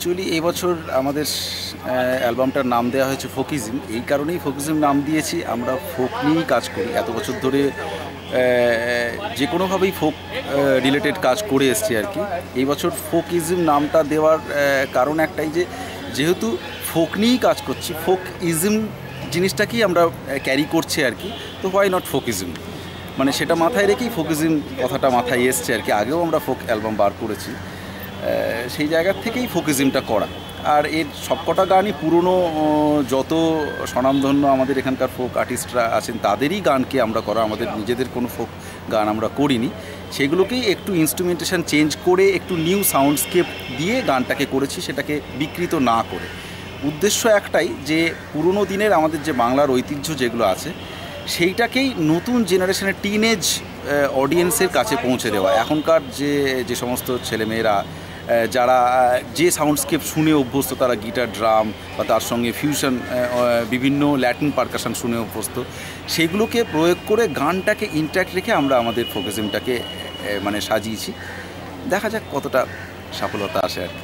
Actually এই বছর আমাদের অ্যালবামটার নাম দেওয়া হয়েছে ফোকিজম। এই কারণেই ফোকিজম নাম দিয়েছি, আমরা ফোক নিয়েই কাজ করি এত বছর ধরে। যে কোনোভাবেই ফোক রিলেটেড কাজ করে এসছি আর কি। এই বছর ফোকিজম নামটা দেওয়ার কারণ একটাই যে যেহেতু ফোক নিয়েই কাজ করছি, ফোক ইজম জিনিসটাকেই আমরা ক্যারি করছি আর কি। তো হোয়াই নট ফোকিজম, মানে সেটা মাথায় রেখেই ফোকিজম কথাটা মাথায় এসছে আর কি। আগেও আমরা ফোক অ্যালবাম বার করেছি, সেই জায়গার থেকেই ফোকিজমটা করা। আর এর সবকটা গানই পুরনো, যত স্বনামধন্য আমাদের এখানকার ফোক আর্টিস্টরা আছেন তাদেরই গানকে আমরা করা, আমাদের নিজেদের কোনো ফোক গান আমরা করিনি। সেগুলোকেই একটু ইনস্ট্রুমেন্টেশন চেঞ্জ করে একটু নিউ সাউন্ডস্কেপ দিয়ে গানটাকে করেছি, সেটাকে বিকৃত না করে। উদ্দেশ্য একটাই যে পুরনো দিনের আমাদের যে বাংলার ঐতিহ্য যেগুলো আছে সেইটাকেই নতুন জেনারেশনের টিনেজ অডিয়েন্সের কাছে পৌঁছে দেওয়া। এখনকার যে সমস্ত ছেলেমেয়েরা যারা যে সাউন্ডস্কেপ শুনে অভ্যস্ত, তারা গিটার, ড্রাম বা তার সঙ্গে ফিউশন বিভিন্ন ল্যাটিন পারকাশন শুনে অভ্যস্ত, সেগুলোকে প্রয়োগ করে গানটাকে ইন্ট্যাক্ট রেখে আমরা আমাদের ফোকিজমটাকে মানে সাজিয়েছি। দেখা যাক কতটা সফলতা আসে আর কি।